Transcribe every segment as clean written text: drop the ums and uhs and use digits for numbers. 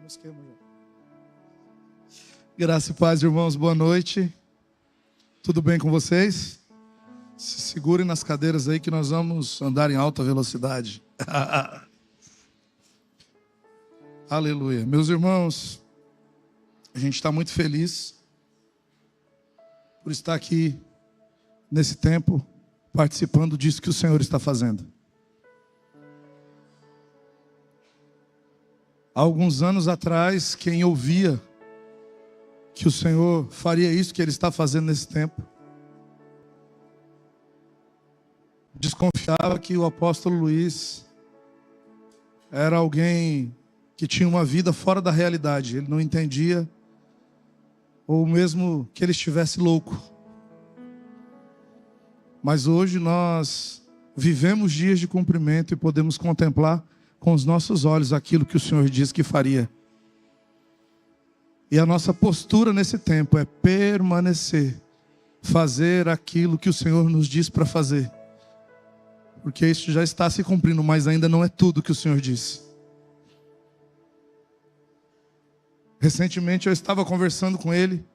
esquema já. Graça e paz, irmãos, boa noite. Tudo bem com vocês? Se segurem nas cadeiras aí que nós vamos andar em alta velocidade. Aleluia. Meus irmãos, a gente está muito feliz por estar aqui nesse tempo, participando disso que o Senhor está fazendo. Há alguns anos atrás, quem ouvia que o Senhor faria isso que Ele está fazendo nesse tempo, desconfiava que o apóstolo Luiz era alguém que tinha uma vida fora da realidade. Ele não entendia, ou mesmo que ele estivesse louco. Mas hoje nós vivemos dias de cumprimento e podemos contemplar com os nossos olhos aquilo que o Senhor disse que faria. E a nossa postura nesse tempo é permanecer, fazer aquilo que o Senhor nos diz para fazer. Porque isso já está se cumprindo, mas ainda não é tudo que o Senhor disse. Recentemente eu estava conversando com ele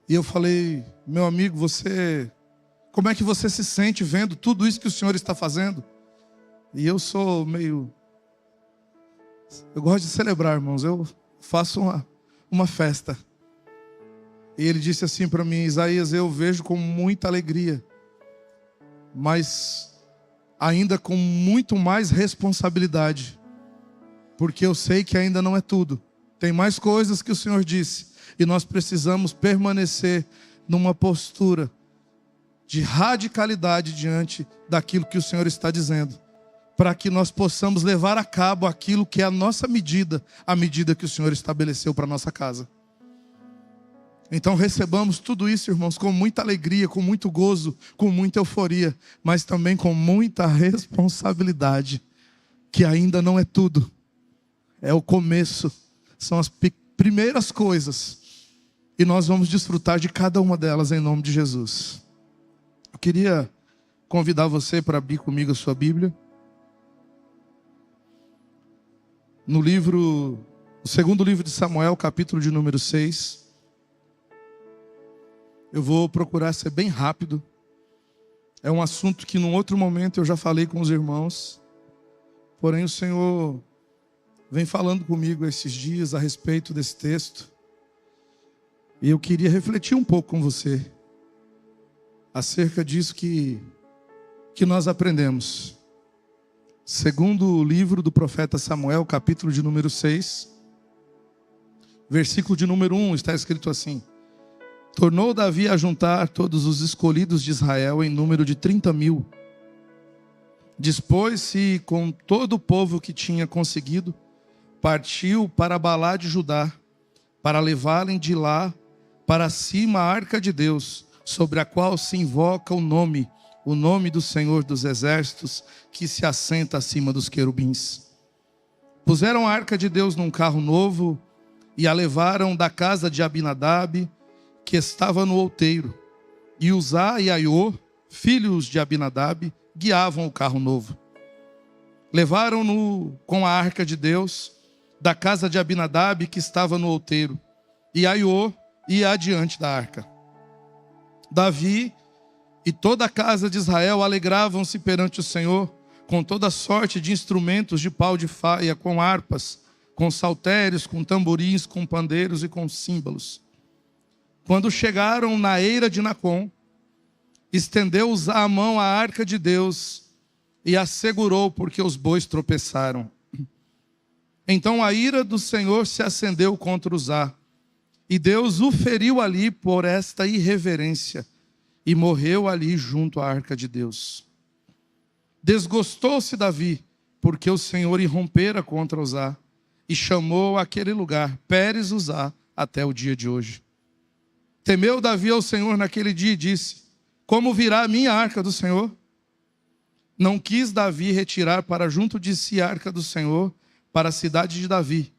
e eu falei: meu amigo, como é que você se sente vendo tudo isso que o Senhor está fazendo? E eu gosto de celebrar, irmãos. Eu faço uma festa. E ele disse assim para mim: Isaías, eu vejo com muita alegria, mas ainda com muito mais responsabilidade, porque eu sei que ainda não é tudo. Tem mais coisas que o Senhor disse, e nós precisamos permanecer numa postura de radicalidade diante daquilo que o Senhor está dizendo, para que nós possamos levar a cabo aquilo que é a nossa medida, a medida que o Senhor estabeleceu para a nossa casa. Então recebamos tudo isso, irmãos, com muita alegria, com muito gozo, com muita euforia, mas também com muita responsabilidade, que ainda não é tudo. É o começo, são as primeiras coisas, e nós vamos desfrutar de cada uma delas em nome de Jesus. Eu queria convidar você para abrir comigo a sua Bíblia. No segundo livro de Samuel, capítulo de número 6. Eu vou procurar ser bem rápido. É um assunto que num outro momento eu já falei com os irmãos. Porém o Senhor vem falando comigo esses dias a respeito desse texto. E eu queria refletir um pouco com você acerca disso que nós aprendemos. Segundo o livro do profeta Samuel, capítulo de número 6, versículo de número 1, está escrito assim: tornou Davi a juntar todos os escolhidos de Israel em número de 30.000. Dispôs-se com todo o povo que tinha conseguido, partiu para Balá de Judá, para levarem de lá para cima a arca de Deus, sobre a qual se invoca o nome do Senhor dos Exércitos, que se assenta acima dos querubins. Puseram a arca de Deus num carro novo e a levaram da casa de Abinadab, que estava no outeiro. E Uzá e Aiô, filhos de Abinadab, guiavam o carro novo. Levaram-no com a arca de Deus da casa de Abinadab, que estava no outeiro, e Aiô ia adiante da arca. Davi e toda a casa de Israel alegravam-se perante o Senhor com toda sorte de instrumentos de pau de faia, com harpas, com saltérios, com tamborins, com pandeiros e com símbolos. Quando chegaram na eira de Nacon, estendeu Uzá a mão à arca de Deus e a segurou, porque os bois tropeçaram. Então a ira do Senhor se acendeu contra Uzá, e Deus o feriu ali por esta irreverência, e morreu ali junto à arca de Deus. Desgostou-se Davi, porque o Senhor irrompera contra Uzá, e chamou aquele lugar Pérez Uzá até o dia de hoje. Temeu Davi ao Senhor naquele dia e disse: como virá a minha arca do Senhor? Não quis Davi retirar para junto de si a arca do Senhor para a cidade de Davi,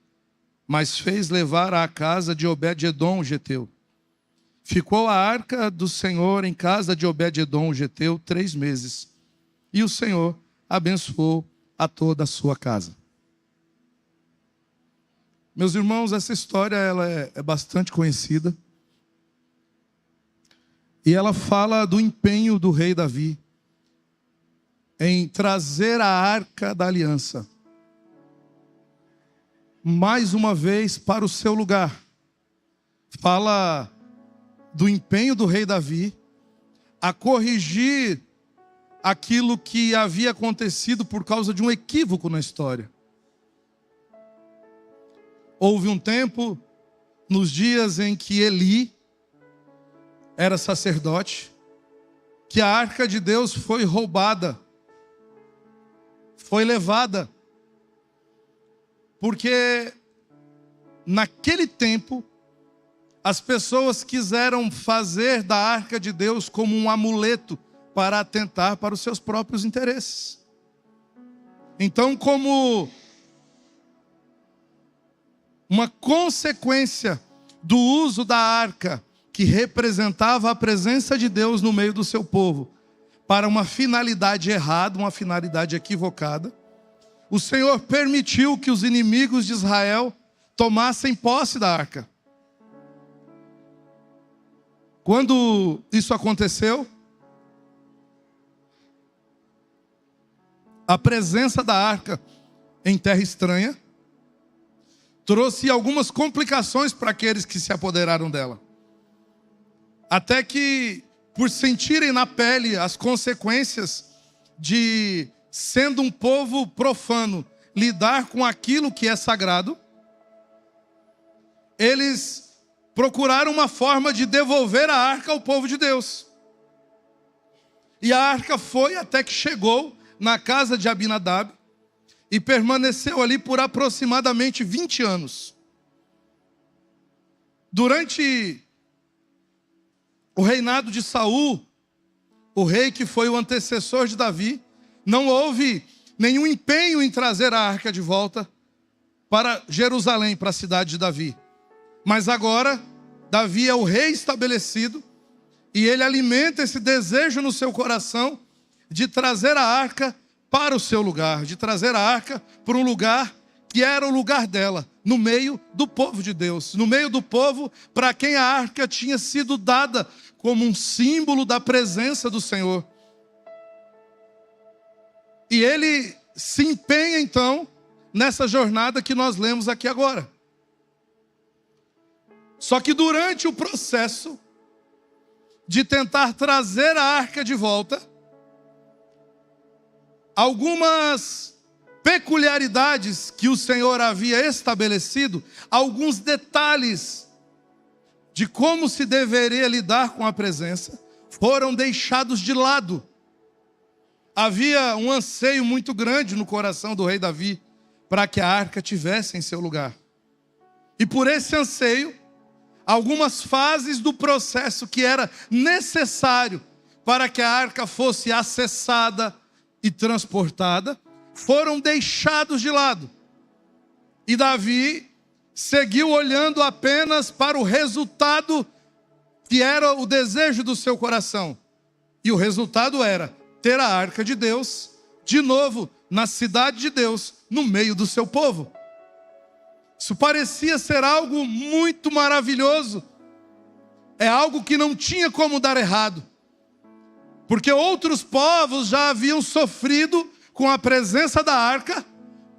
mas fez levar à casa de Obed-edom o geteu. Ficou a arca do Senhor em casa de Obed-edom o geteu 3 meses, e o Senhor abençoou a toda a sua casa. Meus irmãos, essa história ela é bastante conhecida. E ela fala do empenho do rei Davi em trazer a arca da aliança mais uma vez para o seu lugar. Fala do empenho do rei Davi a corrigir aquilo que havia acontecido por causa de um equívoco na história. Houve um tempo, nos dias em que Eli era sacerdote, que a arca de Deus foi roubada, foi levada, porque naquele tempo as pessoas quiseram fazer da arca de Deus como um amuleto para atentar para os seus próprios interesses. Então, como uma consequência do uso da arca, que representava a presença de Deus no meio do seu povo, para uma finalidade errada, uma finalidade equivocada, o Senhor permitiu que os inimigos de Israel tomassem posse da arca. Quando isso aconteceu, a presença da arca em terra estranha trouxe algumas complicações para aqueles que se apoderaram dela. Até que, por sentirem na pele as consequências de, sendo um povo profano, lidar com aquilo que é sagrado, eles procuraram uma forma de devolver a arca ao povo de Deus. E a arca foi até que chegou na casa de Abinadab e permaneceu ali por aproximadamente 20 anos. Durante o reinado de Saul, o rei que foi o antecessor de Davi, não houve nenhum empenho em trazer a arca de volta para Jerusalém, para a cidade de Davi. Mas agora, Davi é o rei estabelecido e ele alimenta esse desejo no seu coração de trazer a arca para o seu lugar, de trazer a arca para um lugar que era o lugar dela, no meio do povo de Deus, no meio do povo para quem a arca tinha sido dada como um símbolo da presença do Senhor. E ele se empenha então nessa jornada que nós lemos aqui agora. Só que durante o processo de tentar trazer a arca de volta, algumas peculiaridades que o Senhor havia estabelecido, alguns detalhes de como se deveria lidar com a presença, foram deixados de lado. Havia um anseio muito grande no coração do rei Davi para que a arca tivesse em seu lugar. E por esse anseio, algumas fases do processo que era necessário para que a arca fosse acessada e transportada, foram deixados de lado. E Davi seguiu olhando apenas para o resultado que era o desejo do seu coração. E o resultado era ter a arca de Deus de novo na cidade de Deus, no meio do seu povo. Isso parecia ser algo muito maravilhoso. É algo que não tinha como dar errado. Porque outros povos já haviam sofrido com a presença da arca,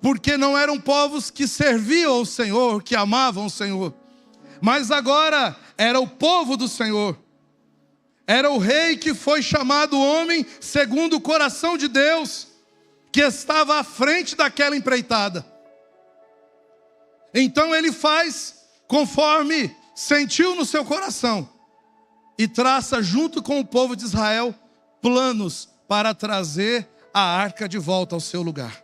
porque não eram povos que serviam ao Senhor, que amavam o Senhor. Mas agora era o povo do Senhor. Era o rei que foi chamado homem segundo o coração de Deus, que estava à frente daquela empreitada. Então ele faz conforme sentiu no seu coração e traça junto com o povo de Israel planos para trazer a arca de volta ao seu lugar.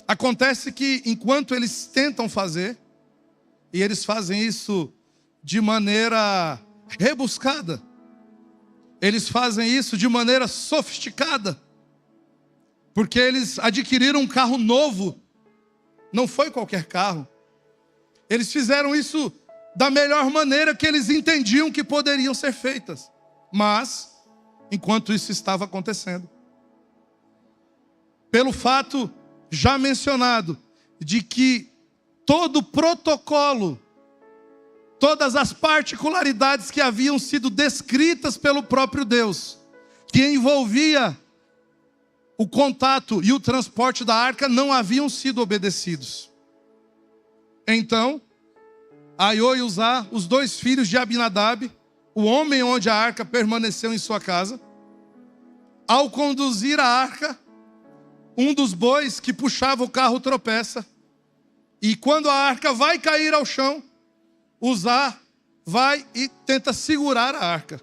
Acontece que enquanto eles tentam fazer, e eles fazem isso de maneira rebuscada, eles fazem isso de maneira sofisticada, porque eles adquiriram um carro novo, não foi qualquer carro. Eles fizeram isso da melhor maneira que eles entendiam que poderiam ser feitas. Mas, enquanto isso estava acontecendo, pelo fato já mencionado de que todo o protocolo, todas as particularidades que haviam sido descritas pelo próprio Deus, que envolvia o contato e o transporte da arca, não haviam sido obedecidos. Então, Aiô e Uzá, os dois filhos de Abinadab, o homem onde a arca permaneceu em sua casa, ao conduzir a arca, um dos bois que puxava o carro tropeça, e quando a arca vai cair ao chão, Uzá vai e tenta segurar a arca.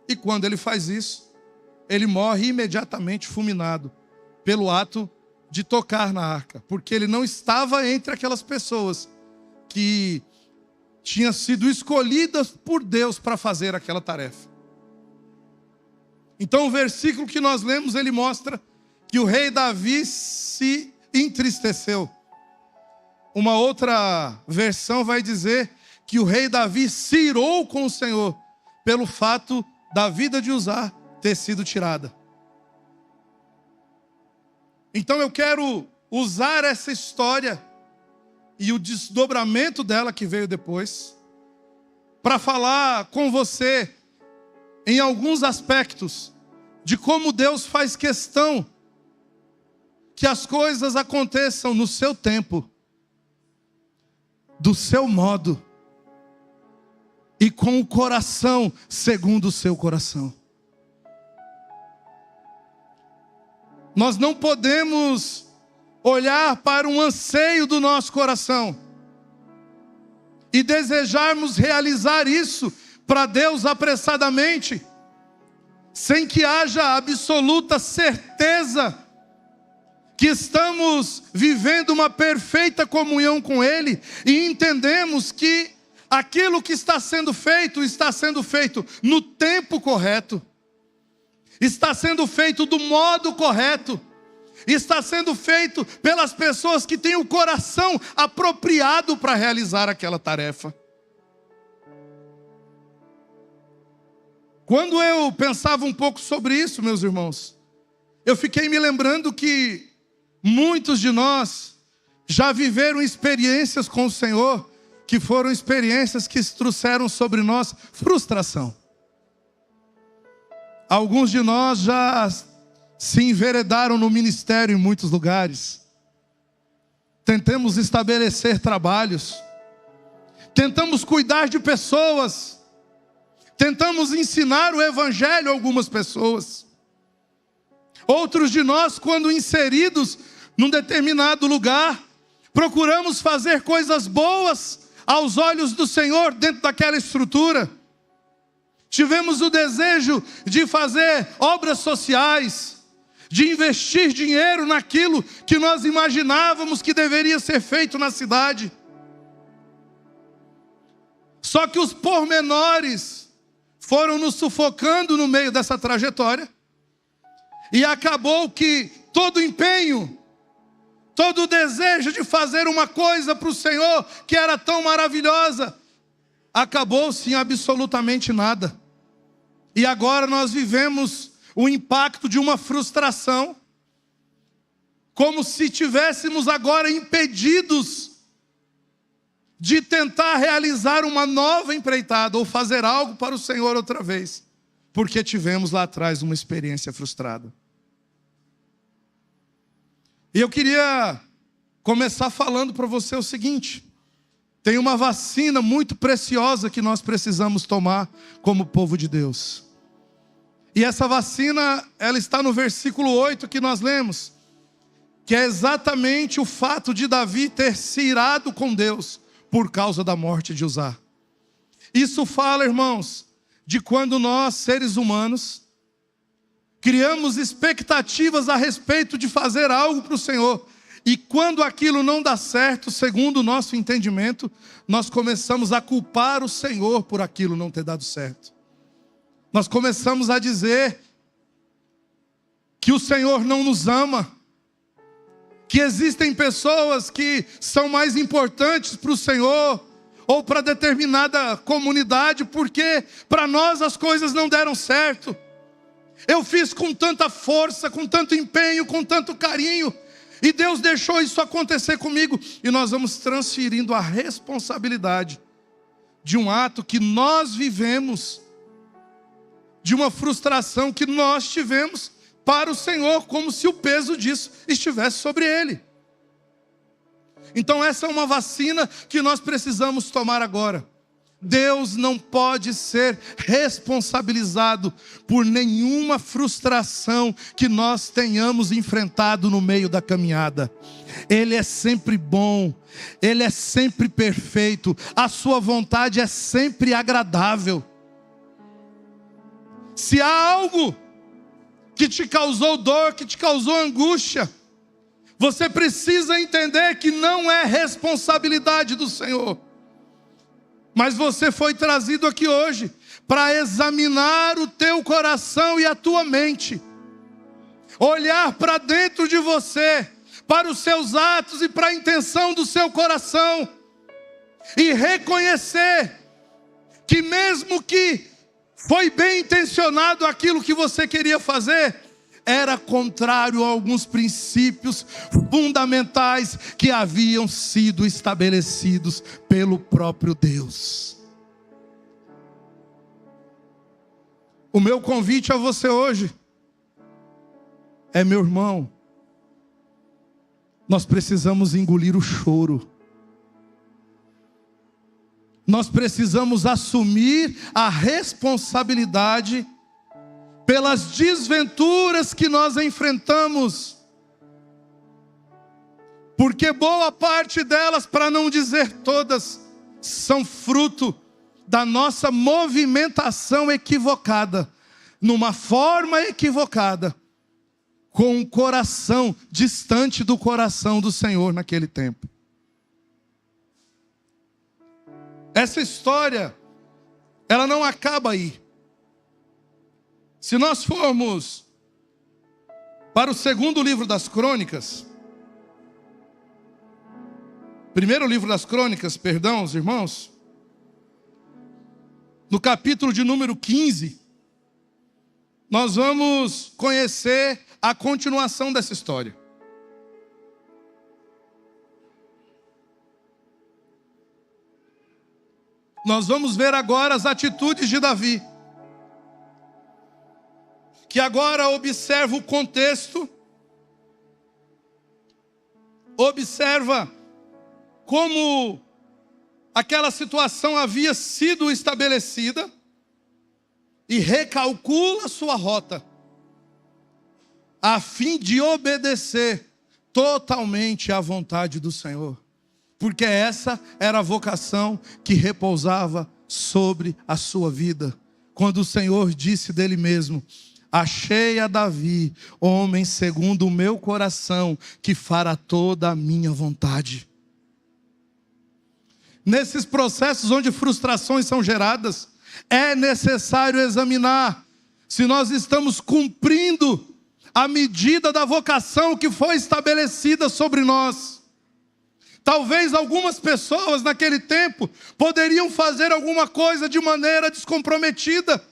E quando ele faz isso, ele morre imediatamente fulminado pelo ato de tocar na arca, porque ele não estava entre aquelas pessoas que tinham sido escolhidas por Deus para fazer aquela tarefa. Então o versículo que nós lemos, ele mostra que o rei Davi se entristeceu. Uma outra versão vai dizer que o rei Davi se irou com o Senhor pelo fato da vida de Uzá ter sido tirada. Então eu quero usar essa história e o desdobramento dela que veio depois, para falar com você em alguns aspectos de como Deus faz questão que as coisas aconteçam no seu tempo, do seu modo e com o coração segundo o seu coração. Nós não podemos olhar para um anseio do nosso coração e desejarmos realizar isso para Deus apressadamente, sem que haja absoluta certeza que estamos vivendo uma perfeita comunhão com Ele e entendemos que aquilo que está sendo feito no tempo correto, está sendo feito do modo correto, está sendo feito pelas pessoas que têm o coração apropriado para realizar aquela tarefa. Quando eu pensava um pouco sobre isso, meus irmãos, eu fiquei me lembrando que muitos de nós já viveram experiências com o Senhor, que foram experiências que trouxeram sobre nós frustração. Alguns de nós já se enveredaram no ministério em muitos lugares. Tentamos estabelecer trabalhos. Tentamos cuidar de pessoas. Tentamos ensinar o evangelho a algumas pessoas. Outros de nós, quando inseridos num determinado lugar, procuramos fazer coisas boas aos olhos do Senhor dentro daquela estrutura. Tivemos o desejo de fazer obras sociais, de investir dinheiro naquilo que nós imaginávamos que deveria ser feito na cidade. Só que os pormenores foram nos sufocando no meio dessa trajetória, e acabou que todo empenho, todo o desejo de fazer uma coisa para o Senhor, que era tão maravilhosa, acabou-se em absolutamente nada. E agora nós vivemos o impacto de uma frustração, como se tivéssemos agora impedidos de tentar realizar uma nova empreitada, ou fazer algo para o Senhor outra vez, porque tivemos lá atrás uma experiência frustrada. E eu queria começar falando para você o seguinte: tem uma vacina muito preciosa que nós precisamos tomar como povo de Deus. E essa vacina, ela está no versículo 8 que nós lemos, que é exatamente o fato de Davi ter se irado com Deus por causa da morte de Uzá. Isso fala, irmãos, de quando nós, seres humanos, criamos expectativas a respeito de fazer algo para o Senhor. E quando aquilo não dá certo, segundo o nosso entendimento, nós começamos a culpar o Senhor por aquilo não ter dado certo. Nós começamos a dizer que o Senhor não nos ama, que existem pessoas que são mais importantes para o Senhor ou para determinada comunidade, porque para nós as coisas não deram certo. Eu fiz com tanta força, com tanto empenho, com tanto carinho, E Deus deixou isso acontecer comigo. E nós vamos transferindo a responsabilidade de um ato que nós vivemos, de uma frustração que nós tivemos, para o Senhor, como se o peso disso estivesse sobre Ele. Então essa é uma vacina que nós precisamos tomar agora. Deus não pode ser responsabilizado por nenhuma frustração que nós tenhamos enfrentado no meio da caminhada. Ele é sempre bom, Ele é sempre perfeito, a sua vontade é sempre agradável. Se há algo que te causou dor, que te causou angústia, você precisa entender que não é responsabilidade do Senhor. Mas você foi trazido aqui hoje para examinar o teu coração e a tua mente. Olhar para dentro de você, para os seus atos e para a intenção do seu coração. E reconhecer que mesmo que foi bem intencionado aquilo que você queria fazer, era contrário a alguns princípios fundamentais que haviam sido estabelecidos pelo próprio Deus. O meu convite a você hoje é, meu irmão, nós precisamos engolir o choro. Nós precisamos assumir a responsabilidade pelas desventuras que nós enfrentamos, porque boa parte delas, para não dizer todas, são fruto da nossa movimentação equivocada, numa forma equivocada, com um coração distante do coração do Senhor naquele tempo. Essa história, ela não acaba aí. Se nós formos para o segundo livro das Crônicas, primeiro livro das Crônicas, perdão, os irmãos, no capítulo de número 15, nós vamos conhecer a continuação dessa história. Nós vamos ver agora as atitudes de Davi, que agora observa o contexto, observa como aquela situação havia sido estabelecida e recalcula sua rota, a fim de obedecer totalmente à vontade do Senhor. Porque essa era a vocação que repousava sobre a sua vida. Quando o Senhor disse dele mesmo: achei a Davi, homem segundo o meu coração, que fará toda a minha vontade. Nesses processos onde frustrações são geradas, é necessário examinar se nós estamos cumprindo a medida da vocação que foi estabelecida sobre nós. Talvez algumas pessoas naquele tempo poderiam fazer alguma coisa de maneira descomprometida,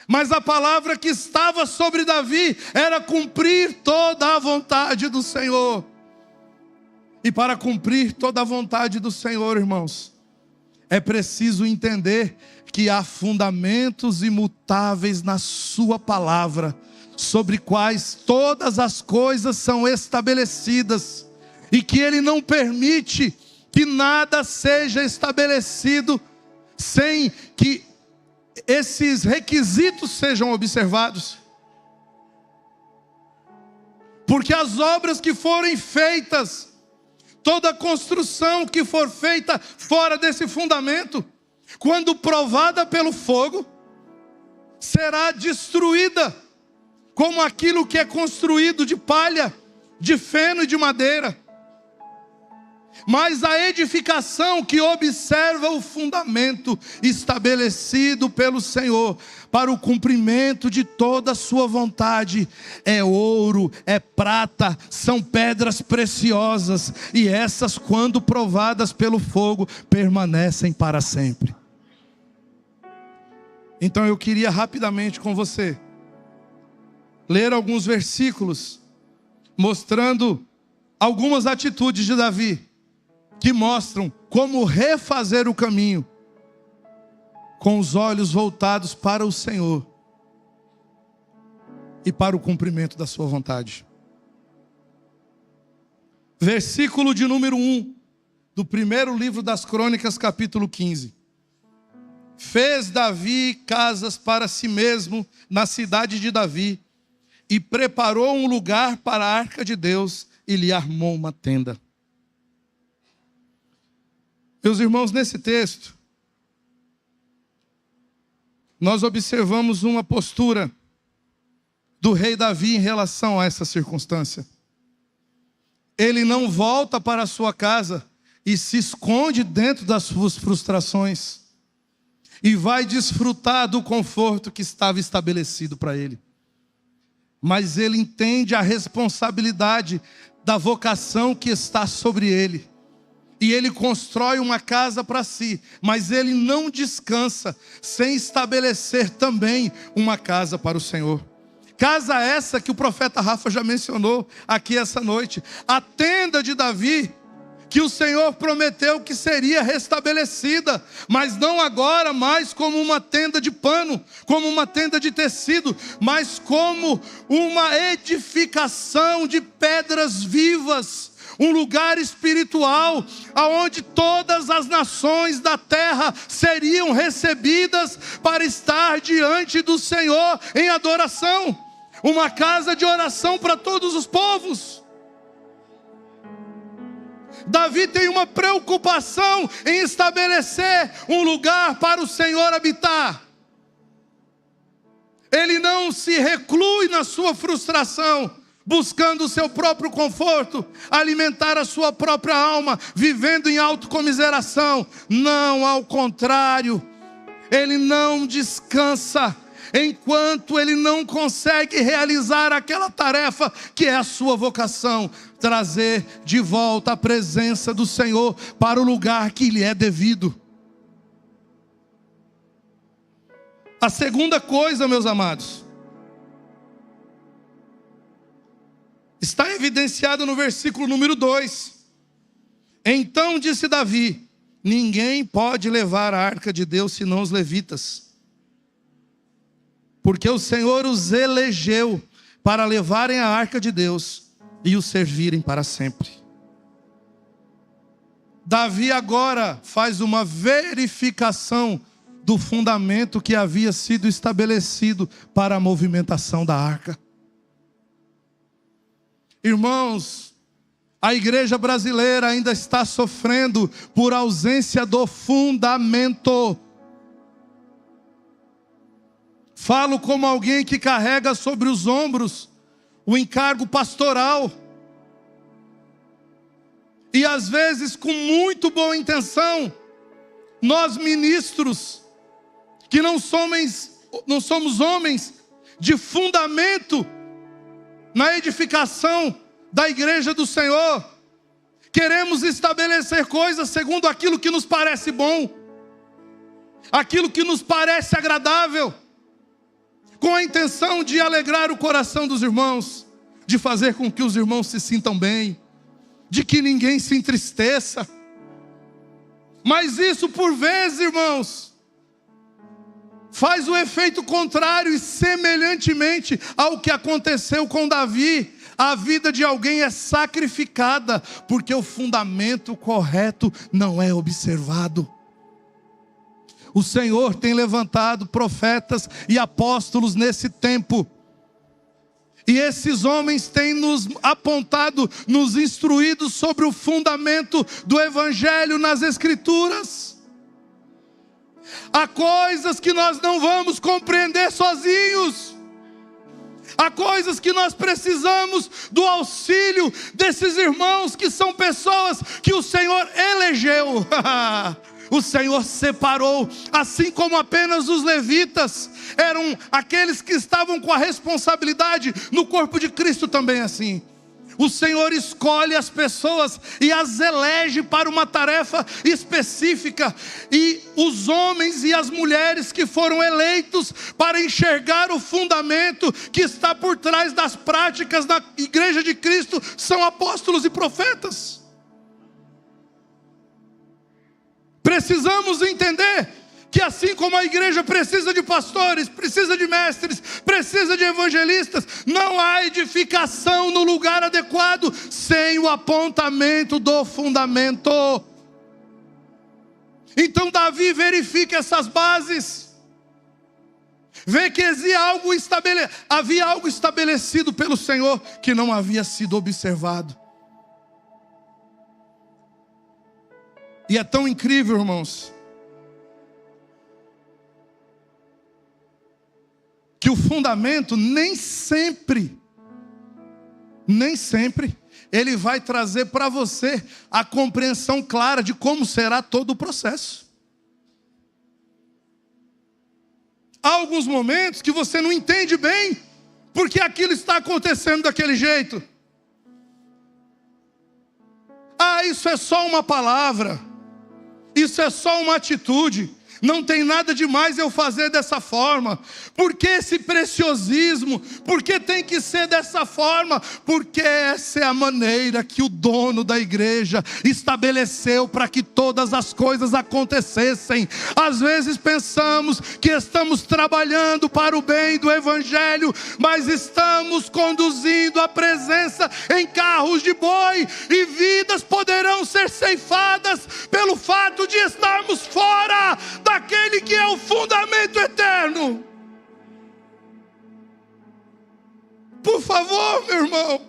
mas a palavra que estava sobre Davi era cumprir toda a vontade do Senhor. E para cumprir toda a vontade do Senhor, irmãos, é preciso entender que há fundamentos imutáveis na sua palavra, sobre quais todas as coisas são estabelecidas, e que Ele não permite que nada seja estabelecido sem que esses requisitos sejam observados. Porque as obras que forem feitas, toda a construção que for feita fora desse fundamento, quando provada pelo fogo, será destruída, como aquilo que é construído de palha, de feno e de madeira. Mas a edificação que observa o fundamento estabelecido pelo Senhor para o cumprimento de toda a sua vontade é ouro, é prata, são pedras preciosas, e essas, quando provadas pelo fogo, permanecem para sempre. Então eu queria rapidamente com você ler alguns versículos mostrando algumas atitudes de Davi que mostram como refazer o caminho com os olhos voltados para o Senhor e para o cumprimento da sua vontade. Versículo de número 1 do primeiro livro das Crônicas, capítulo 15. Fez Davi casas para si mesmo na cidade de Davi, e preparou um lugar para a arca de Deus, e lhe armou uma tenda. Meus irmãos, nesse texto, nós observamos uma postura do rei Davi em relação a essa circunstância. Ele não volta para a sua casa e se esconde dentro das suas frustrações e vai desfrutar do conforto que estava estabelecido para ele. Mas ele entende a responsabilidade da vocação que está sobre ele. E ele constrói uma casa para si, mas ele não descansa sem estabelecer também uma casa para o Senhor. Casa essa que o profeta Rafa já mencionou aqui essa noite. A tenda de Davi, que o Senhor prometeu que seria restabelecida, mas não agora mais como uma tenda de pano, como uma tenda de tecido, mas como uma edificação de pedras vivas, um lugar espiritual, aonde todas as nações da terra seriam recebidas para estar diante do Senhor em adoração. Uma casa de oração para todos os povos. Davi tem uma preocupação em estabelecer um lugar para o Senhor habitar. Ele não se reclui na sua frustração, buscando o seu próprio conforto, alimentar a sua própria alma, vivendo em autocomiseração. Não, ao contrário, ele não descansa enquanto ele não consegue realizar aquela tarefa que é a sua vocação, trazer de volta a presença do Senhor para o lugar que lhe é devido. A segunda coisa, meus amados, está evidenciado no versículo número 2. Então disse Davi: ninguém pode levar a arca de Deus senão os levitas, porque o Senhor os elegeu para levarem a arca de Deus e o servirem para sempre. Davi agora faz uma verificação do fundamento que havia sido estabelecido para a movimentação da arca. Irmãos, a igreja brasileira ainda está sofrendo por ausência do fundamento. Falo como alguém que carrega sobre os ombros o encargo pastoral. E às vezes, com muito boa intenção, nós ministros, que não somos homens de fundamento na edificação da igreja do Senhor, queremos estabelecer coisas segundo aquilo que nos parece bom, aquilo que nos parece agradável, com a intenção de alegrar o coração dos irmãos, de fazer com que os irmãos se sintam bem, de que ninguém se entristeça. Mas isso, por vezes, irmãos, faz o efeito contrário, e semelhantemente ao que aconteceu com Davi, a vida de alguém é sacrificada, porque o fundamento correto não é observado. O Senhor tem levantado profetas e apóstolos nesse tempo. E esses homens têm nos apontado, nos instruído sobre o fundamento do Evangelho nas Escrituras. Há coisas que nós não vamos compreender sozinhos. Há coisas que nós precisamos do auxílio desses irmãos, que são pessoas que o Senhor elegeu. O Senhor separou, assim como apenas os levitas eram aqueles que estavam com a responsabilidade no corpo de Cristo também assim. O Senhor escolhe as pessoas e as elege para uma tarefa específica. E os homens e as mulheres que foram eleitos para enxergar o fundamento que está por trás das práticas da igreja de Cristo são apóstolos e profetas. Precisamos entender que assim como a igreja precisa de pastores, precisa de mestres, precisa de evangelistas, não há edificação no lugar adequado sem o apontamento do fundamento. Então Davi verifica essas bases, vê que havia algo estabelecido pelo Senhor que não havia sido observado. E é tão incrível, irmãos, que o fundamento nem sempre, ele vai trazer para você a compreensão clara de como será todo o processo. Há alguns momentos que você não entende bem porque aquilo está acontecendo daquele jeito. Ah, isso é só uma palavra, isso é só uma atitude. Não tem nada demais eu fazer dessa forma. Por que esse preciosismo? Por que tem que ser dessa forma? Porque essa é a maneira que o dono da igreja estabeleceu para que todas as coisas acontecessem. Às vezes pensamos que estamos trabalhando para o bem do evangelho, mas estamos conduzindo a presença em carros de boi, e vidas poderão ser ceifadas pelo fato de estarmos fora daquele que é o fundamento eterno. Por favor, meu irmão,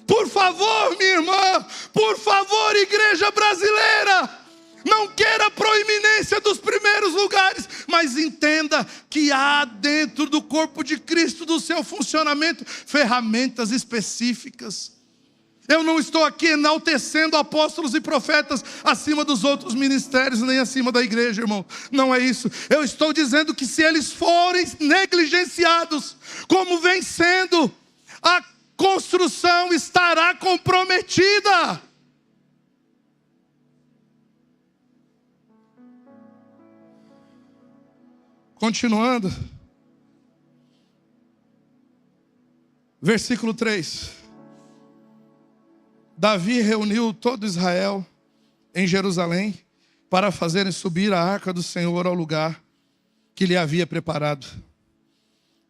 por favor, minha irmã, por favor, igreja brasileira, não queira a proeminência dos primeiros lugares, mas entenda que há dentro do corpo de Cristo, do seu funcionamento, ferramentas específicas. Eu não estou aqui enaltecendo apóstolos e profetas acima dos outros ministérios, nem acima da igreja, irmão. Não é isso. Eu estou dizendo que se eles forem negligenciados, como vem sendo, a construção estará comprometida. Continuando. Versículo 3. Davi reuniu todo Israel em Jerusalém para fazerem subir a arca do Senhor ao lugar que lhe havia preparado.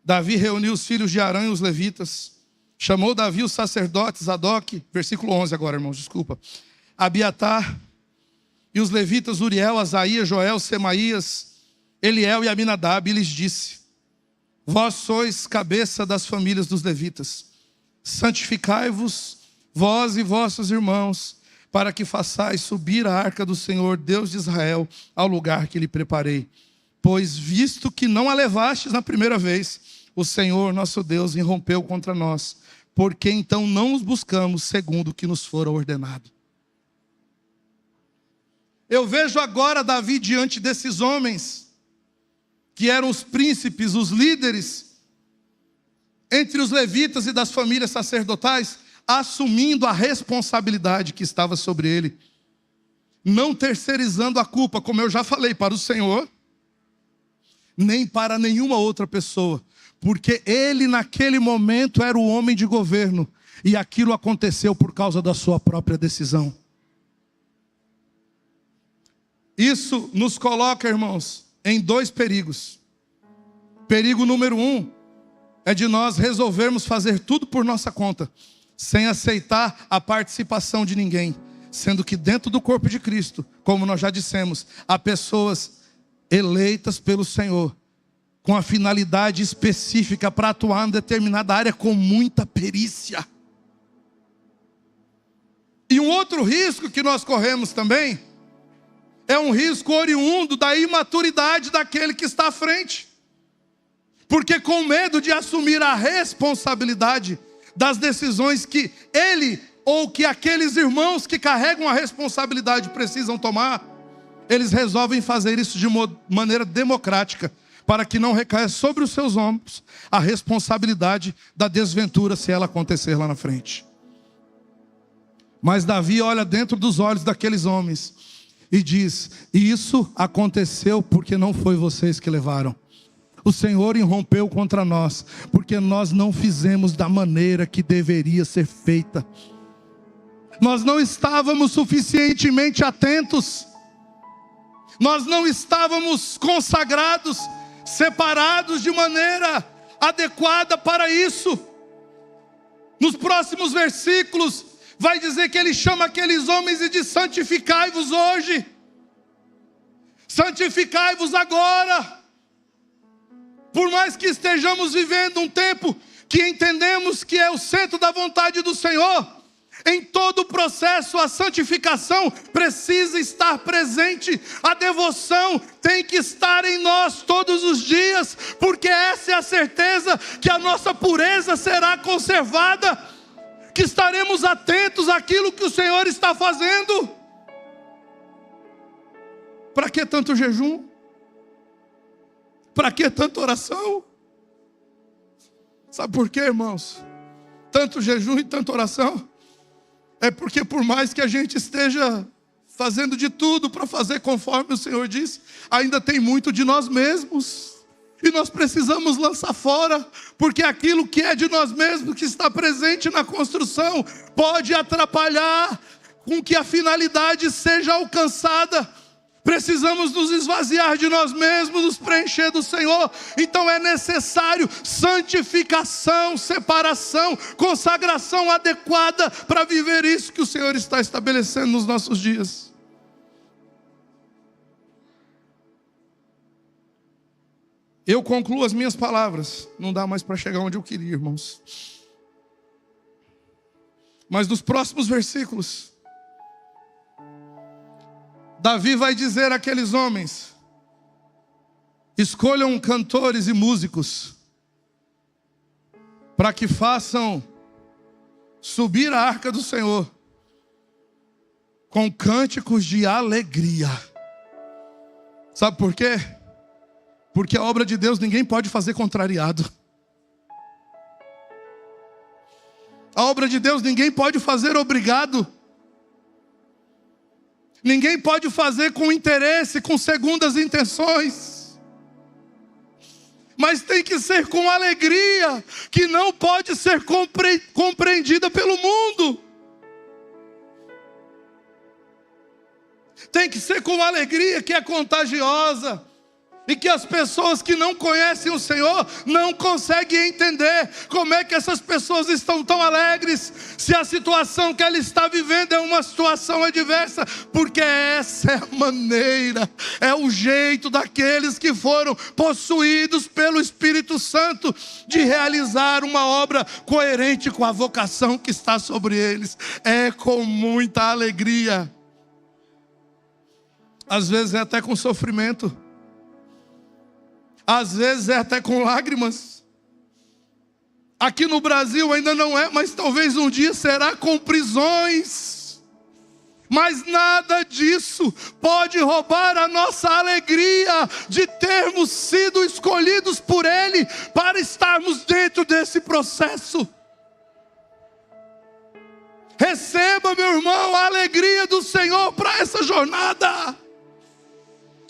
Davi reuniu os filhos de Arão e os levitas. Chamou Davi os sacerdotes, Zadok, versículo 11 agora, irmãos, desculpa. Abiatar e os levitas Uriel, Asaías, Joel, Semaías, Eliel e Aminadab, e lhes disse: vós sois cabeça das famílias dos levitas. Santificai-vos vós e vossos irmãos, para que façais subir a arca do Senhor, Deus de Israel, ao lugar que lhe preparei. Pois visto que não a levastes na primeira vez, o Senhor nosso Deus irrompeu contra nós. Porque então não os buscamos segundo o que nos fora ordenado. Eu vejo agora Davi diante desses homens, que eram os príncipes, os líderes, entre os levitas e das famílias sacerdotais, assumindo a responsabilidade que estava sobre ele, não terceirizando a culpa, como eu já falei, para o Senhor, nem para nenhuma outra pessoa, porque ele naquele momento era o homem de governo, e aquilo aconteceu por causa da sua própria decisão. Isso nos coloca, irmãos, em dois perigos. Perigo número 1 é de nós resolvermos fazer tudo por nossa conta, sem aceitar a participação de ninguém, sendo que dentro do corpo de Cristo, como nós já dissemos, há pessoas eleitas pelo Senhor, com a finalidade específica para atuar em determinada área com muita perícia. E um outro risco que nós corremos também, é um risco oriundo da imaturidade daquele que está à frente. Porque com medo de assumir a responsabilidade das decisões que ele ou que aqueles irmãos que carregam a responsabilidade precisam tomar, eles resolvem fazer isso de maneira democrática, para que não recaia sobre os seus ombros a responsabilidade da desventura se ela acontecer lá na frente. Mas Davi olha dentro dos olhos daqueles homens e diz: isso aconteceu porque não foi vocês que levaram. O Senhor irrompeu contra nós, porque nós não fizemos da maneira que deveria ser feita. Nós não estávamos suficientemente atentos. Nós não estávamos consagrados, separados de maneira adequada para isso. Nos próximos versículos, vai dizer que ele chama aqueles homens e diz: santificai-vos hoje. Santificai-vos agora. Por mais que estejamos vivendo um tempo que entendemos que é o centro da vontade do Senhor, em todo o processo a santificação precisa estar presente. A devoção tem que estar em nós todos os dias, porque essa é a certeza que a nossa pureza será conservada, que estaremos atentos àquilo que o Senhor está fazendo. Para que tanto jejum? Para que tanta oração? Sabe por quê, irmãos? Tanto jejum e tanta oração? É porque por mais que a gente esteja fazendo de tudo para fazer conforme o Senhor disse, ainda tem muito de nós mesmos. E nós precisamos lançar fora, porque aquilo que é de nós mesmos, que está presente na construção, pode atrapalhar com que a finalidade seja alcançada. Precisamos nos esvaziar de nós mesmos, nos preencher do Senhor. Então é necessário santificação, separação, consagração adequada para viver isso que o Senhor está estabelecendo nos nossos dias. Eu concluo as minhas palavras. Não dá mais para chegar onde eu queria, irmãos. Mas nos próximos versículos, Davi vai dizer àqueles homens: escolham cantores e músicos para que façam subir a arca do Senhor com cânticos de alegria. Sabe por quê? Porque a obra de Deus ninguém pode fazer contrariado. A obra de Deus ninguém pode fazer obrigado. Ninguém pode fazer com interesse, com segundas intenções. Mas tem que ser com alegria, que não pode ser compreendida pelo mundo. Tem que ser com alegria que é contagiosa. E que as pessoas que não conhecem o Senhor não conseguem entender como é que essas pessoas estão tão alegres, se a situação que ela está vivendo é uma situação adversa, porque essa é a maneira, é o jeito daqueles que foram possuídos pelo Espírito Santo de realizar uma obra coerente com a vocação que está sobre eles. É com muita alegria, às vezes é até com sofrimento. Às vezes é até com lágrimas. Aqui no Brasil ainda não é, mas talvez um dia será com prisões. Mas nada disso pode roubar a nossa alegria de termos sido escolhidos por Ele para estarmos dentro desse processo. Receba, meu irmão, a alegria do Senhor para essa jornada.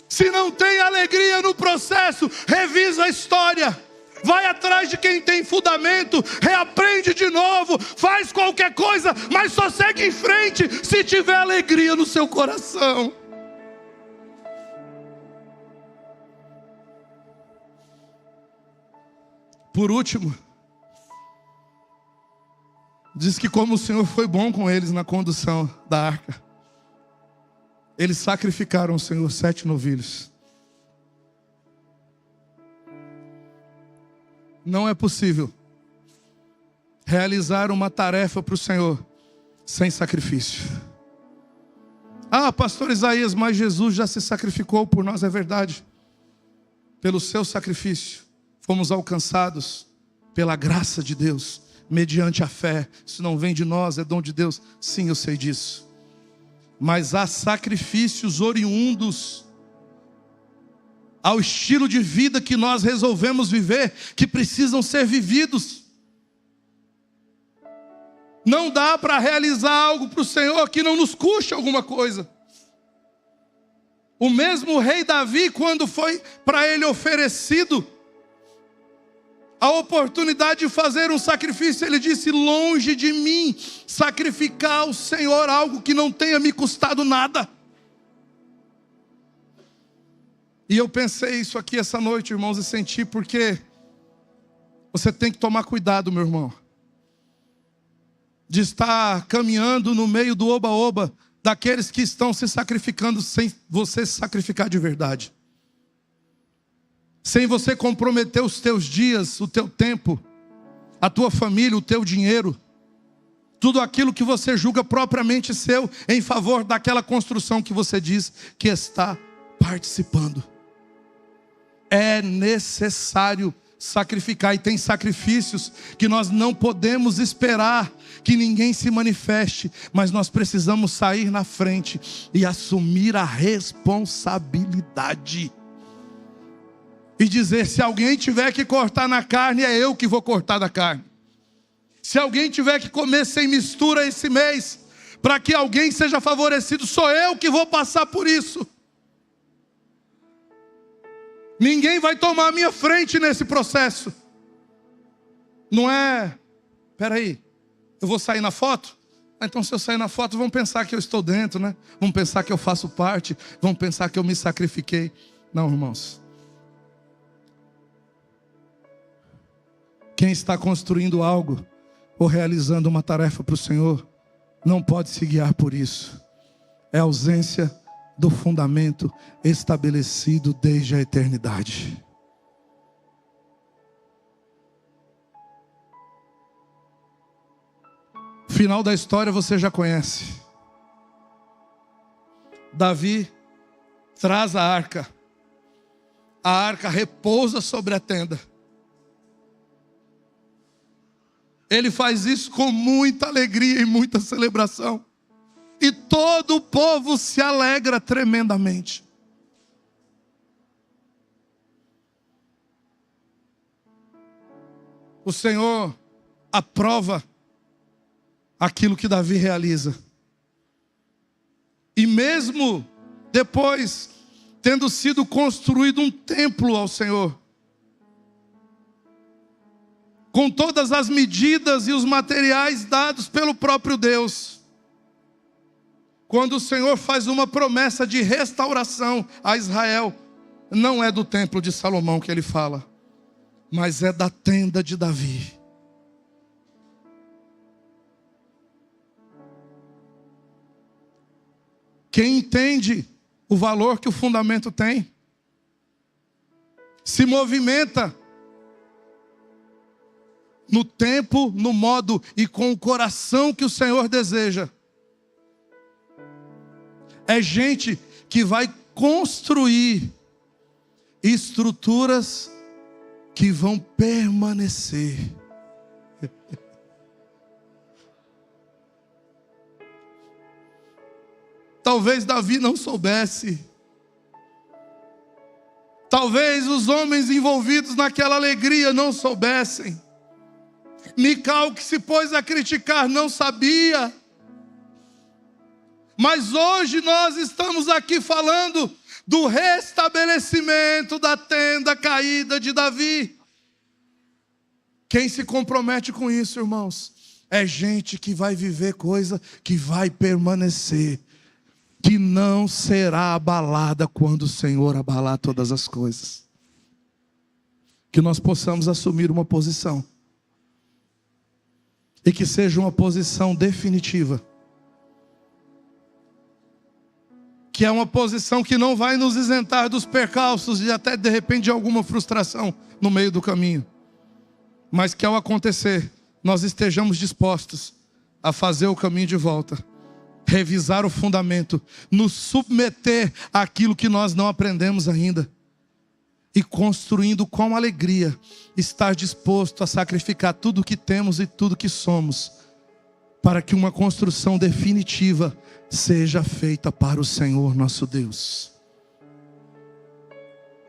Se não tem alegria no processo, revisa a história. Vai atrás de quem tem fundamento, reaprende de novo, faz qualquer coisa, mas só segue em frente se tiver alegria no seu coração. Por último, diz que como o Senhor foi bom com eles na condução da arca, eles sacrificaram ao Senhor 7 novilhos. Não é possível realizar uma tarefa para o Senhor sem sacrifício. Ah, pastor Isaías, mas Jesus já se sacrificou por nós, é verdade. Pelo seu sacrifício, fomos alcançados pela graça de Deus, mediante a fé. Isso não vem de nós, é dom de Deus. Sim, eu sei disso. Mas há sacrifícios oriundos ao estilo de vida que nós resolvemos viver, que precisam ser vividos. Não dá para realizar algo para o Senhor que não nos custe alguma coisa. O mesmo rei Davi, quando foi para ele oferecido a oportunidade de fazer um sacrifício, ele disse: longe de mim sacrificar ao Senhor algo que não tenha me custado nada. E eu pensei isso aqui essa noite, irmãos, e senti, porque você tem que tomar cuidado, meu irmão, de estar caminhando no meio do oba-oba daqueles que estão se sacrificando sem você se sacrificar de verdade. Sem você comprometer os teus dias, o teu tempo, a tua família, o teu dinheiro, tudo aquilo que você julga propriamente seu, em favor daquela construção que você diz que está participando. É necessário sacrificar, e tem sacrifícios que nós não podemos esperar que ninguém se manifeste, mas nós precisamos sair na frente e assumir a responsabilidade. E dizer: se alguém tiver que cortar na carne, é eu que vou cortar da carne. Se alguém tiver que comer sem mistura esse mês, para que alguém seja favorecido, sou eu que vou passar por isso. Ninguém vai tomar a minha frente nesse processo. Não é: peraí, eu vou sair na foto? Então se eu sair na foto, vão pensar que eu estou dentro, né? Vão pensar que eu faço parte, vão pensar que eu me sacrifiquei. Não, irmãos. Quem está construindo algo ou realizando uma tarefa para o Senhor, não pode se guiar por isso. É a ausência do fundamento estabelecido desde a eternidade. Final da história você já conhece. Davi traz a arca repousa sobre a tenda. Ele faz isso com muita alegria e muita celebração. E todo o povo se alegra tremendamente. O Senhor aprova aquilo que Davi realiza. E mesmo depois, tendo sido construído um templo ao Senhor, com todas as medidas e os materiais dados pelo próprio Deus, quando o Senhor faz uma promessa de restauração a Israel, não é do templo de Salomão que ele fala, mas é da tenda de Davi. Quem entende o valor que o fundamento tem, se movimenta no tempo, no modo e com o coração que o Senhor deseja. É gente que vai construir estruturas que vão permanecer. Talvez Davi não soubesse. Talvez os homens envolvidos naquela alegria não soubessem. Mical, que se pôs a criticar, não sabia. Mas hoje nós estamos aqui falando do restabelecimento da tenda caída de Davi. Quem se compromete com isso, irmãos, é gente que vai viver coisa que vai permanecer, que não será abalada quando o Senhor abalar todas as coisas. Que nós possamos assumir uma posição, e que seja uma posição definitiva, que é uma posição que não vai nos isentar dos percalços e até de repente de alguma frustração no meio do caminho, mas que ao acontecer nós estejamos dispostos a fazer o caminho de volta, revisar o fundamento, nos submeter àquilo que nós não aprendemos ainda, e construindo com alegria, estar disposto a sacrificar tudo o que temos e tudo que somos, para que uma construção definitiva seja feita para o Senhor nosso Deus.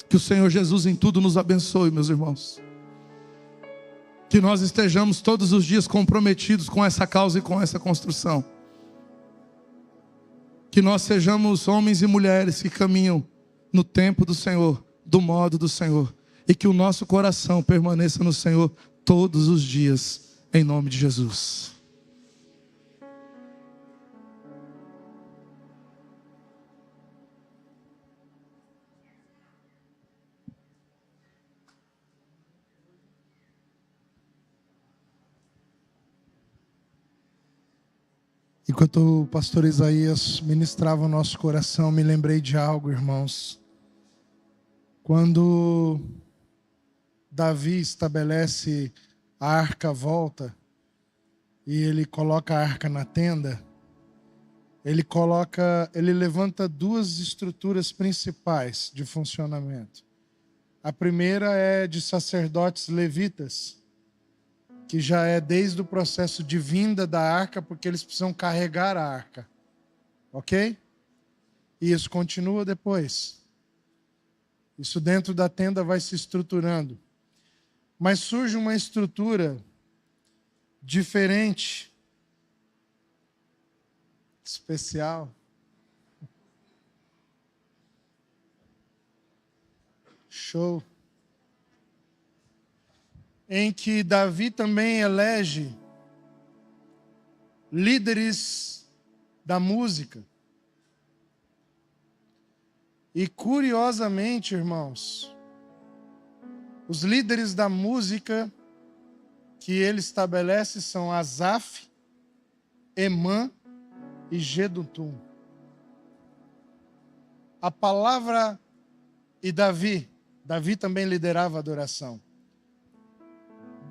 Que Que o Senhor Jesus em tudo nos abençoe, meus irmãos. Que nós estejamos todos os dias comprometidos com essa causa e com essa construção. Que nós sejamos homens e mulheres que caminham no tempo do Senhor, do modo do Senhor. E que o nosso coração permaneça no Senhor todos os dias, em nome de Jesus. Enquanto o pastor Isaías ministrava o nosso coração, me lembrei de algo, irmãos. Quando Davi estabelece a arca à volta e ele coloca a arca na tenda, ele levanta duas estruturas principais de funcionamento. A primeira é de sacerdotes levitas, que já é desde o processo de vinda da arca, porque eles precisam carregar a arca. Ok? E isso continua depois. Isso dentro da tenda vai se estruturando. Mas surge uma estrutura diferente, especial. Show. Em que Davi também elege líderes da música. E curiosamente, irmãos, os líderes da música que ele estabelece são Asaf, Emã e Jedutum. A palavra e Davi também liderava a adoração.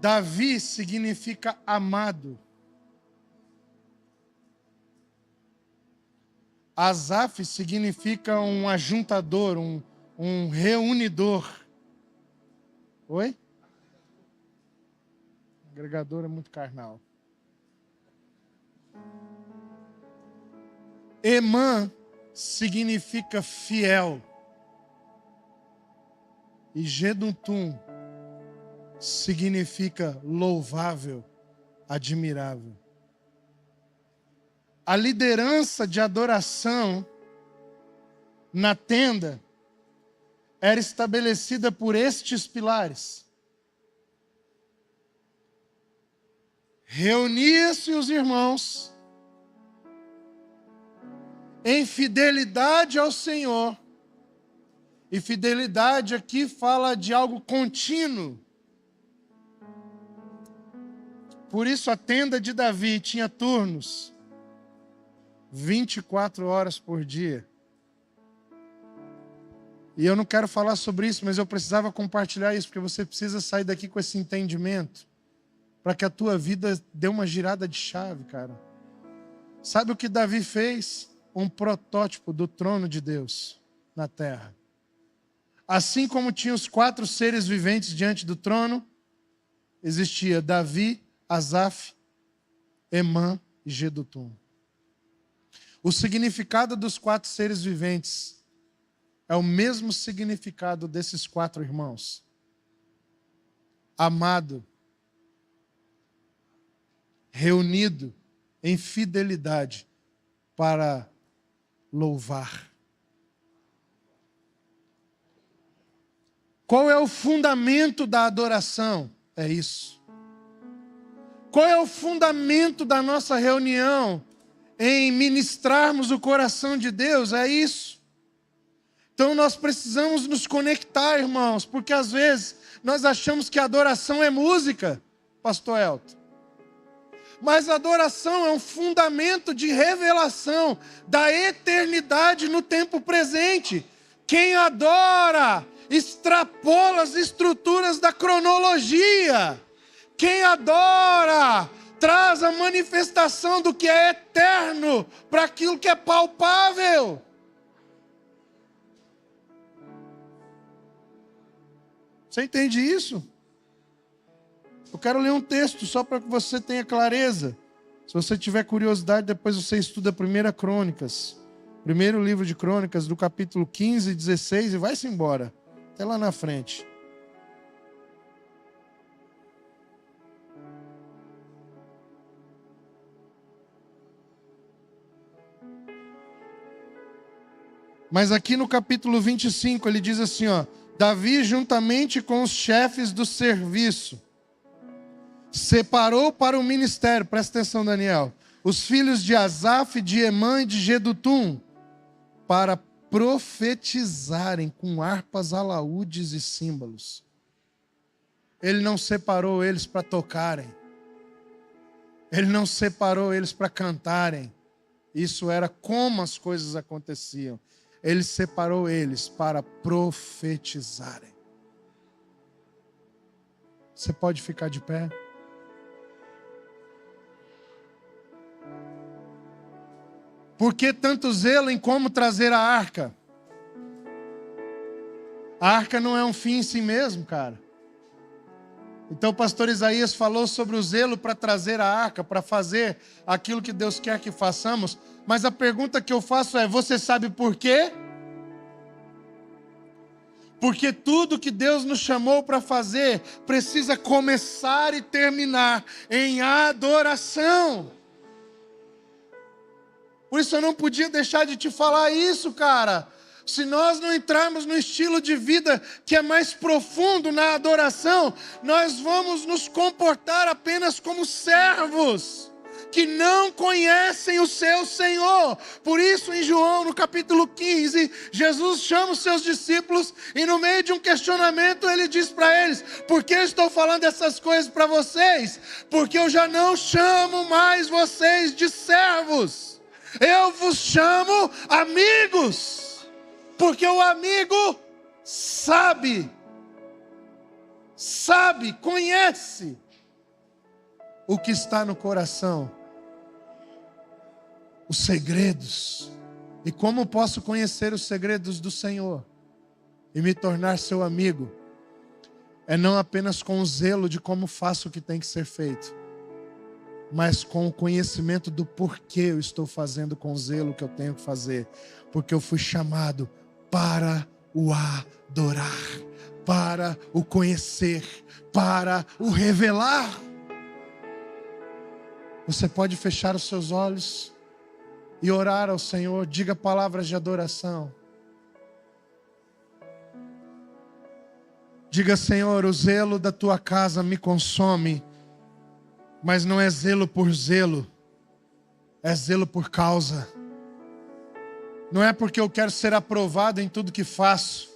Davi significa amado. Asaf significa um ajuntador, um reunidor. Oi? Agregador é muito carnal. Emã significa fiel. E Jedutum significa louvável, admirável. A liderança de adoração na tenda era estabelecida por estes pilares. Reunia-se os irmãos em fidelidade ao Senhor. E fidelidade aqui fala de algo contínuo. Por isso a tenda de Davi tinha turnos, 24 horas por dia. E eu não quero falar sobre isso, mas eu precisava compartilhar isso, porque você precisa sair daqui com esse entendimento, para que a tua vida dê uma girada de chave, cara. Sabe o que Davi fez? Um protótipo do trono de Deus na terra. Assim como tinha os 4 seres viventes diante do trono, existia Davi, Asaf, Emã e Jedutum. O significado dos 4 seres viventes é o mesmo significado desses 4 irmãos. Amado, reunido em fidelidade para louvar. Qual é o fundamento da adoração? É isso. Qual é o fundamento da nossa reunião em ministrarmos o coração de Deus? É isso. Então nós precisamos nos conectar, irmãos, porque às vezes nós achamos que adoração é música, pastor Elton. Mas a adoração é um fundamento de revelação da eternidade no tempo presente. Quem adora extrapola as estruturas da cronologia. Quem adora traz a manifestação do que é eterno para aquilo que é palpável. Você entende isso? Eu quero ler um texto só para que você tenha clareza. Se você tiver curiosidade, depois você estuda 1 Crônicas. Primeiro livro de Crônicas, do capítulo 15 e 16, e vai-se embora. até lá na frente. Mas aqui no capítulo 25 ele diz assim, ó: Davi, juntamente com os chefes do serviço, separou para o ministério, presta atenção, Daniel, os filhos de Asaf, de Emã e de Jedutum, para profetizarem com harpas, alaúdes e símbolos. Ele não separou eles para tocarem. Ele não separou eles para cantarem. Isso era como as coisas aconteciam. Ele separou eles para profetizarem. Você pode ficar de pé? Por que tanto zelo em como trazer a arca? A arca não é um fim em si mesmo, cara. Então o pastor Isaías falou sobre o zelo para trazer a arca, para fazer aquilo que Deus quer que façamos. Mas a pergunta que eu faço é: você sabe por quê? Porque tudo que Deus nos chamou para fazer precisa começar e terminar em adoração. Por isso eu não podia deixar de te falar isso, cara. Se nós não entrarmos no estilo de vida que é mais profundo na adoração, nós vamos nos comportar apenas como servos que não conhecem o seu Senhor. Por isso, em João, no capítulo 15, Jesus chama os seus discípulos e no meio de um questionamento ele diz para eles: por que eu estou falando essas coisas para vocês? Porque eu já não chamo mais vocês de servos, eu vos chamo amigos. Porque o amigo sabe, conhece o que está no coração, os segredos. E como posso conhecer os segredos do Senhor e me tornar seu amigo? É não apenas com o zelo de como faço o que tem que ser feito, mas com o conhecimento do porquê eu estou fazendo com zelo o que eu tenho que fazer. Porque eu fui chamado para o adorar, para o conhecer, para o revelar. Você pode fechar os seus olhos e orar ao Senhor. Diga palavras de adoração. Diga: Senhor, o zelo da tua casa me consome, mas não é zelo por zelo, é zelo por causa. Não é porque eu quero ser aprovado em tudo que faço,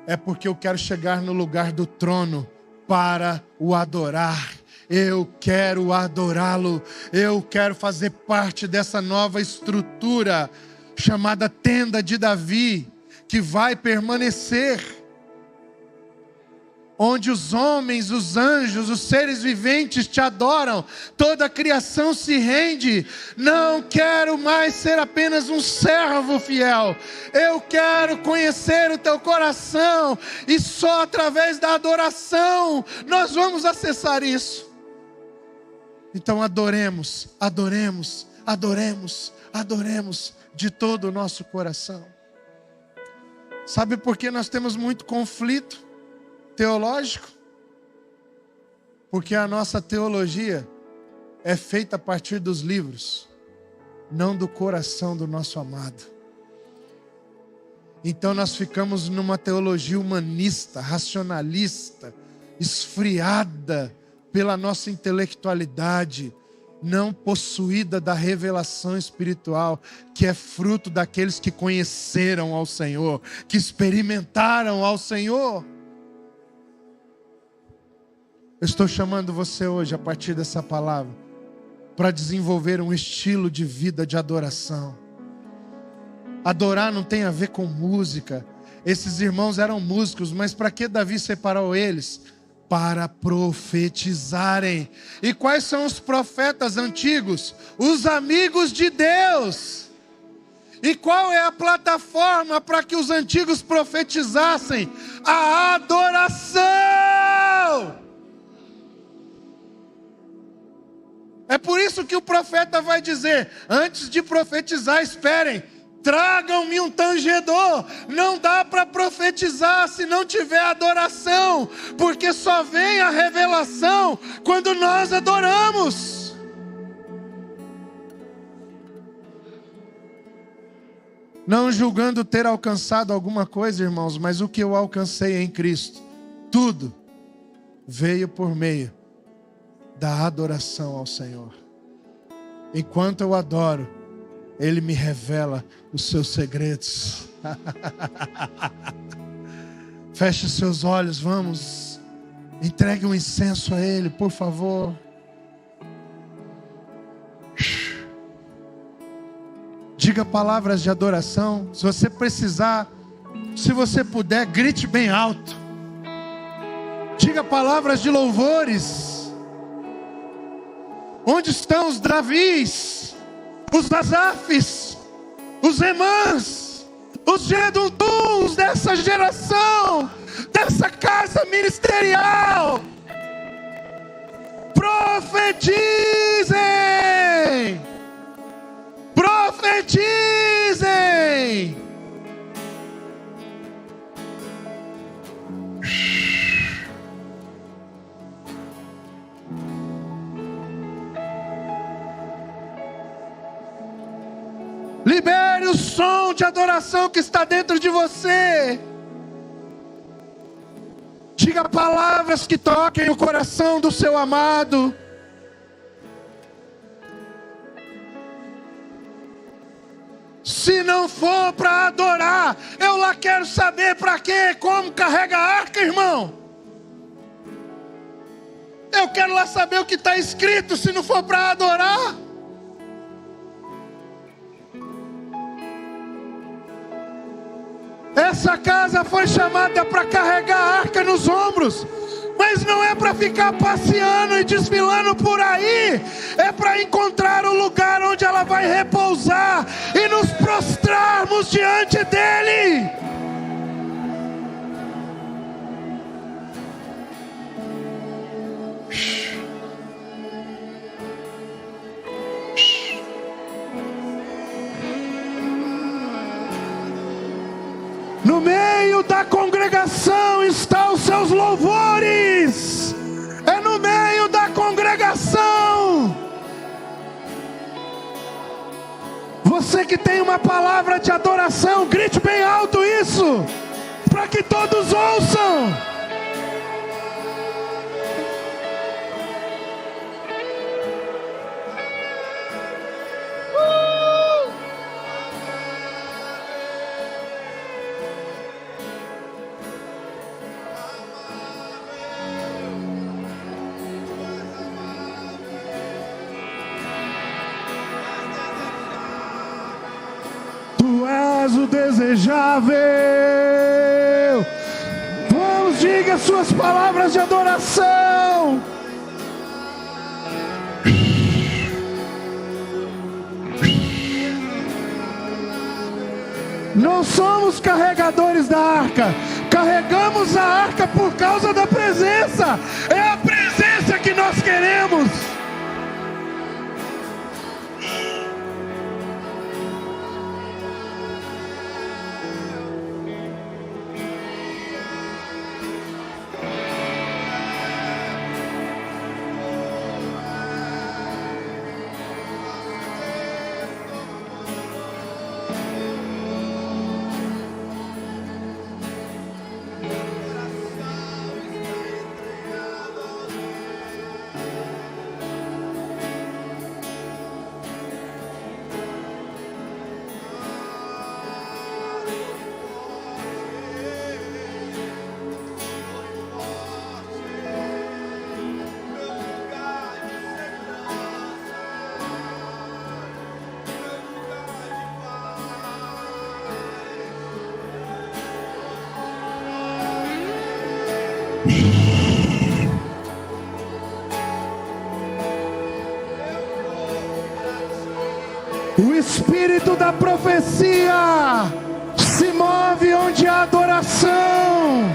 é porque eu quero chegar no lugar do trono para o adorar. Eu quero adorá-lo, eu quero fazer parte dessa nova estrutura chamada Tenda de Davi, que vai permanecer, onde os homens, os anjos, os seres viventes te adoram, toda a criação se rende. Não quero mais ser apenas um servo fiel, eu quero conhecer o teu coração, e só através da adoração nós vamos acessar isso. Então adoremos, adoremos, adoremos, adoremos de todo o nosso coração. Sabe por que nós temos muito conflito teológico? Porque a nossa teologia é feita a partir dos livros, não do coração do nosso amado. Então nós ficamos numa teologia humanista, racionalista, esfriada pela nossa intelectualidade, não possuída da revelação espiritual, que é fruto daqueles que conheceram ao Senhor, que experimentaram ao Senhor. Eu estou chamando você hoje, a partir dessa palavra, para desenvolver um estilo de vida de adoração. Adorar não tem a ver com música. Esses irmãos eram músicos, mas para que Davi separou eles? Para profetizarem. E quais são os profetas antigos? Os amigos de Deus. E qual é a plataforma para que os antigos profetizassem? A adoração. É por isso que o profeta vai dizer: antes de profetizar, esperem, Tragam-me um tangedor. Não dá para profetizar se não tiver adoração, porque só vem a revelação quando nós adoramos. Não julgando ter alcançado alguma coisa, irmãos, mas o que eu alcancei em Cristo, tudo veio por meio da adoração ao Senhor. Enquanto eu adoro, Ele me revela os seus segredos. Feche seus olhos, vamos. Entregue um incenso a Ele, por favor. Diga palavras de adoração. Se você precisar, se você puder, grite bem alto. Diga palavras de louvores. Onde estão os Davis, os Asafs, os Emãs, os Gedutuns dessa geração, dessa casa ministerial? Profetizem! Profetizem! Libere o som de adoração que está dentro de você. Diga palavras que toquem o coração do seu amado. Se não for para adorar, eu lá quero saber para quê, como carrega a arca, irmão. Eu quero lá saber o que está escrito, se não for para adorar. Essa casa foi chamada para carregar a arca nos ombros, mas não é para ficar passeando e desfilando por aí. É para encontrar o lugar onde ela vai repousar e nos prostrarmos diante dEle. No meio da congregação estão os seus louvores. É no meio da congregação. Você que tem uma palavra de adoração, grite bem alto isso, para que todos ouçam. Tu és o desejável. Vamos, diga suas palavras de adoração. Não somos carregadores da arca. Carregamos a arca por causa da presença. É a presença que nós queremos. O espírito da profecia se move onde há adoração.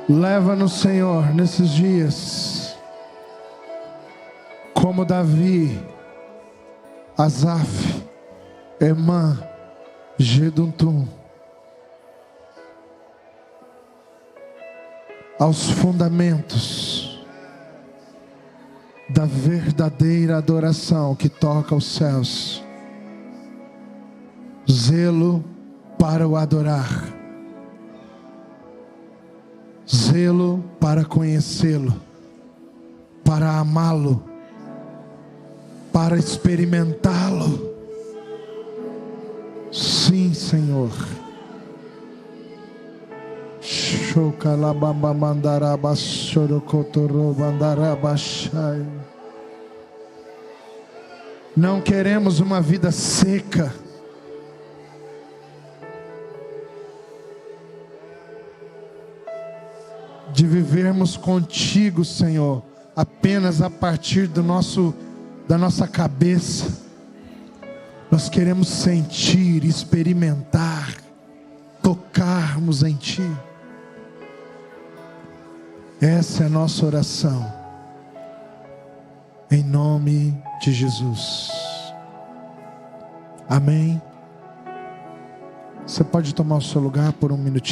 Leva-nos, Senhor, nesses dias, como Davi, Asaf, Emã, Jedutum, aos fundamentos da verdadeira adoração que toca os céus. Zelo para o adorar, zelo para conhecê-lo, para amá-lo, para experimentá-lo. Sim, Senhor. Não queremos uma vida seca. De vivermos contigo, Senhor, apenas a partir da nossa cabeça. Nós queremos sentir, experimentar, tocarmos em Ti. Essa é a nossa oração, em nome de Jesus. Amém. Você pode tomar o seu lugar por um minutinho.